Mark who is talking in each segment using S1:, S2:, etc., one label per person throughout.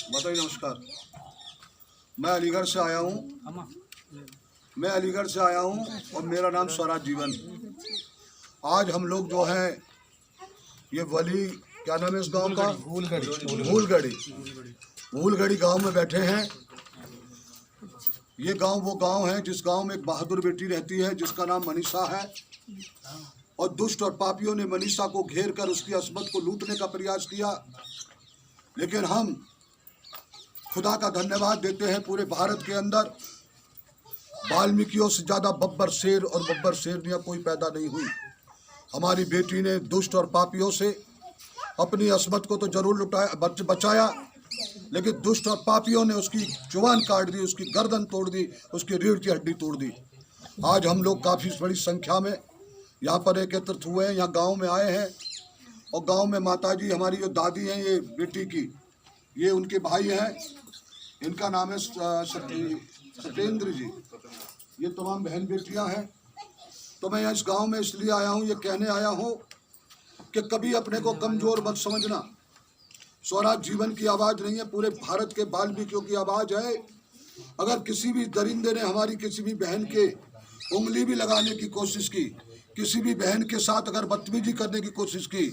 S1: बताइए। नमस्कार, मैं अलीगढ़ से आया हूँ। और मेरा नाम स्वराज जीवन। आज हम लोग जो है ये वली, क्या नाम है इस गांव का? भूलगढ़ी गांव में बैठे हैं। ये गांव वो गांव है जिस गांव में एक बहादुर बेटी रहती है जिसका नाम मनीषा है। और दुष्ट और पापियों ने मनीषा को घेर कर उसकी अस्मत को लूटने का प्रयास किया। लेकिन हम खुदा का धन्यवाद देते हैं, पूरे भारत के अंदर वाल्मीकियों से ज़्यादा बब्बर शेर और बब्बर शेरनियाँ कोई पैदा नहीं हुई। हमारी बेटी ने दुष्ट और पापियों से अपनी अस्मत को तो जरूर बचाया, लेकिन दुष्ट और पापियों ने उसकी जुबान काट दी, उसकी गर्दन तोड़ दी, उसकी रीढ़ की हड्डी तोड़ दी। आज हम लोग काफ़ी बड़ी संख्या में यहाँ पर एकत्रित हुए हैं, यहाँ गांव में आए हैं। और गांव में माताजी हमारी जो दादी हैं, ये बेटी की, ये उनके भाई हैं, इनका नाम है सत्येंद्र जी। ये तमाम बहन बेटियां हैं। तो मैं इस गांव में इसलिए आया हूं, ये कहने आया हूं कि कभी अपने को कमज़ोर मत समझना। स्वराज जीवन की आवाज़ नहीं है, पूरे भारत के वाल्मीकियों की आवाज़ है। अगर किसी भी दरिंदे ने हमारी किसी भी बहन के उंगली भी लगाने की कोशिश की, किसी भी बहन के साथ अगर बदतमीजी करने की कोशिश की,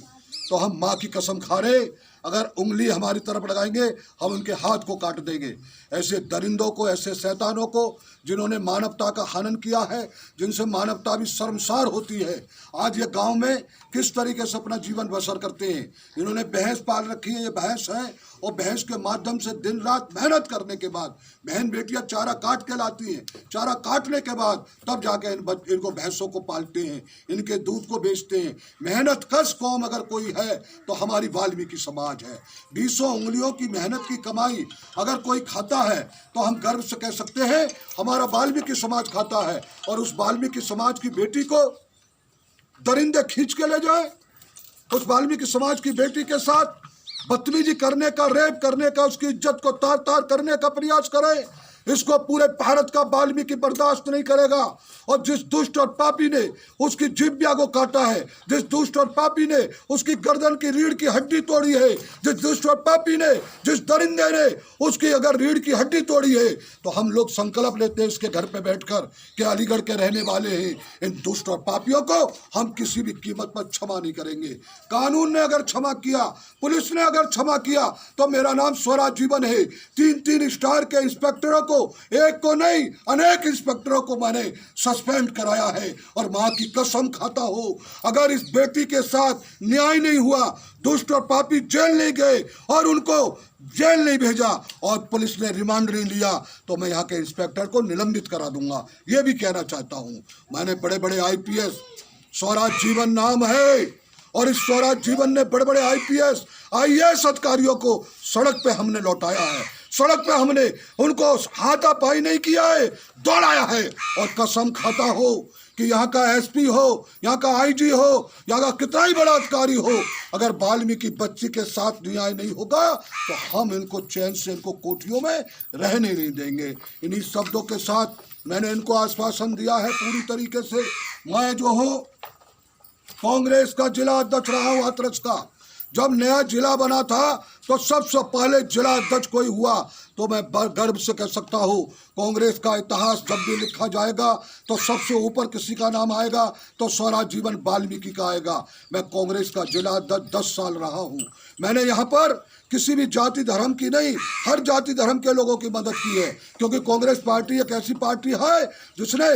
S1: तो हम माँ की कसम खा रहे, अगर उंगली हमारी तरफ लगाएंगे हम उनके हाथ को काट देंगे। ऐसे दरिंदों को, ऐसे शैतानों को जिन्होंने मानवता का हनन किया है, जिनसे मानवता भी शर्मसार होती है, आज ये गांव में किस तरीके से अपना जीवन बसर करते हैं। इन्होंने भैंस पाल रखी है, ये भैंस है, और भैंस के माध्यम से दिन रात मेहनत करने के बाद बहन बेटियां चारा काट के लाती हैं। चारा काटने के बाद तब जाके इनको भैंसों को पालते हैं, इनके दूध को बेचते हैं। मेहनत कश कौम अगर कोई है तो हमारी वाल्मीकि समाज है। 20 उंगलियों की मेहनत की कमाई अगर कोई खाता है तो हम गर्व से कह सकते हैं हमारा वाल्मीकि समाज खाता है। और उस वाल्मीकि समाज की बेटी को दरिंदे खींच के ले जाए, उस वाल्मीकि समाज की बेटी के साथ बदतमीजी करने का, रेप करने का, उसकी इज्जत को तार तार करने का प्रयास करे, इसको पूरे भारत का वाल्मीकि बर्दाश्त नहीं करेगा। और जिस दुष्ट और पापी ने उसकी जिह्वा को काटा है, जिस दुष्ट और पापी ने उसकी गर्दन की रीढ़ की हड्डी तोड़ी है, जिस दुष्ट और पापी ने, जिस दरिंदे ने उसकी अगर रीढ़ की हड्डी तोड़ी है, तो हम लोग संकल्प लेते हैं इसके घर पे बैठकर कि अलीगढ़ के रहने वाले हैं, इन दुष्ट और पापियों को हम किसी भी कीमत पर क्षमा नहीं करेंगे। कानून ने अगर क्षमा किया, पुलिस ने अगर क्षमा किया, तो मेरा नाम स्वराज जीवन है। 3-3 स्टार के इंस्पेक्टरों को, एक को नहीं अनेक इंस्पेक्टरों को मैंने सस्पेंड कराया है। और मां की कसम खाता हो, अगर इस बेटी के साथ न्याय नहीं हुआ, दुष्ट और पापी जेल नहीं गए और उनको जेल नहीं भेजा और पुलिस ने रिमांड नहीं लिया, तो मैं यहाँ के इंस्पेक्टर को निलंबित करा दूंगा। ये भी कहना चाहता हूँ, मैंने बड़े बड़े IPS, स्वराज जीवन नाम है, और इस स्वराज जीवन ने बड़े बड़े IPS अधिकारियों को सड़क पे हमने लौटाया है। सड़क पे हमने उनको हाथापाई नहीं किया है, दौड़ाया है। और कसम खाता हो कि यहाँ का SP हो, यहाँ का IG हो, यहाँ का कितना ही बड़ा अधिकारी हो, अगर वाल्मीकि बच्ची के साथ न्याय नहीं होगा तो हम इनको चैन से, इनको कोठियों में रहने नहीं देंगे। इन्हीं शब्दों के साथ मैंने इनको आश्वासन दिया है पूरी तरीके से। मैं जो हूँ कांग्रेस का जिला अध्यक्ष रहा हूँ हाथरस का। जब नया जिला बना था तो सबसे पहले जिला अध्यक्ष कोई हुआ, तो मैं गर्व से कह सकता हूँ कांग्रेस का इतिहास जब भी लिखा जाएगा तो सबसे ऊपर किसी का नाम आएगा तो स्वराज जीवन वाल्मीकि का आएगा। मैं कांग्रेस का जिला अध्यक्ष 10 साल रहा हूँ। मैंने यहाँ पर किसी भी जाति धर्म की नहीं, हर जाति धर्म के लोगों की मदद की है, क्योंकि कांग्रेस पार्टी एक ऐसी पार्टी है जिसने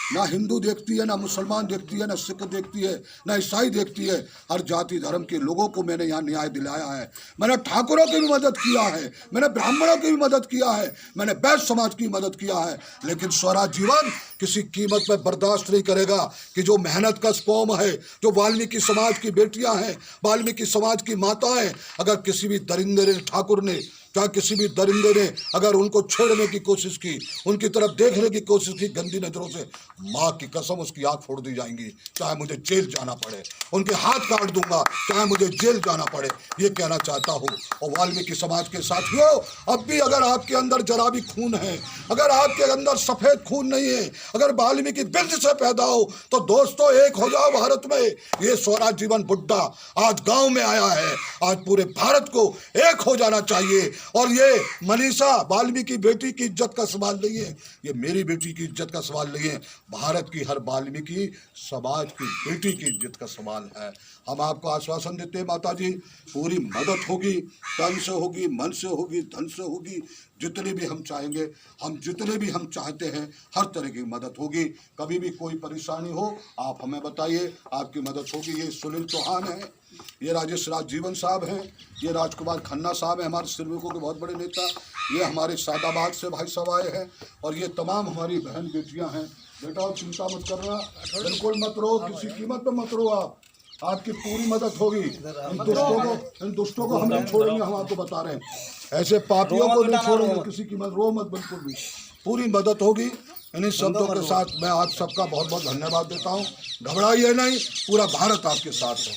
S1: ना हिंदू देखती है, ना मुसलमान देखती है, ना सिख देखती है, ना ईसाई देखती है। हर जाति धर्म के लोगों को मैंने यहाँ न्याय दिलाया है। मैंने ठाकुरों की भी मदद किया है, मैंने ब्राह्मणों की भी मदद किया है, मैंने वैश्य समाज की मदद किया है। लेकिन स्वराज जीवन किसी कीमत पर बर्दाश्त नहीं करेगा कि जो मेहनत का कौम है, जो वाल्मीकि समाज की बेटियां हैं, वाल्मीकि समाज की माताएं, अगर किसी भी दरिंदे ने, ठाकुर ने, चाहे किसी भी दरिंदे ने अगर उनको छेड़ने की कोशिश की, उनकी तरफ देखने की कोशिश की गंदी नजरों से, माँ की कसम उसकी आँख फोड़ दी जाएंगी, चाहे मुझे जेल जाना पड़े। उनके हाथ काट दूंगा, चाहे मुझे जेल जाना पड़े। ये कहना चाहता हूँ। और वाल्मीकि समाज के साथियों, अब भी अगर आपके अंदर जरा भी खून है, अगर आपके अंदर सफ़ेद खून नहीं है, अगर वाल्मीकि वंश से पैदा हो, तो दोस्तों एक हो जाओ भारत में। ये स्वराज जीवन बुड्ढा आज गाँव में आया है, आज पूरे भारत को एक हो जाना चाहिए। और ये मनीषा वाल्मीकि बेटी की इज्जत का सवाल नहीं है, ये मेरी बेटी की इज्जत का सवाल नहीं है, भारत की हर वाल्मीकि समाज की बेटी की इज्जत का सवाल है। हम आपको आश्वासन देते हैं माता जी, पूरी मदद होगी, तन से होगी, मन से होगी, धन से होगी, जितने भी हम चाहेंगे, हम जितने भी हम चाहते हैं, हर तरह की मदद होगी। कभी भी कोई परेशानी हो आप हमें बताइए, आपकी मदद होगी। ये सुनील चौहान है, ये राजेश राजजीवन साहब हैं, ये राजकुमार खन्ना साहब हैं, हमारे श्रमिकों के बहुत बड़े नेता, ये हमारे सादाबाद से भाई साहब आए हैं, और ये तमाम हमारी बहन बेटियां हैं। बेटा चिंता मत करना, बिल्कुल मत रो, किसी कीमत पर मत रो, आपकी पूरी मदद होगी। इन दुष्टों को हम नहीं छोड़ेंगे, हम आपको बता रहे हैं, ऐसे पापियों को नहीं छोड़ेंगे, किसी की मत रो मत, बिल्कुल भी पूरी मदद होगी। इन्हीं शब्दों के साथ मैं आप सबका बहुत बहुत धन्यवाद देता हूँ। घबराइए नहीं, पूरा भारत आपके साथ है।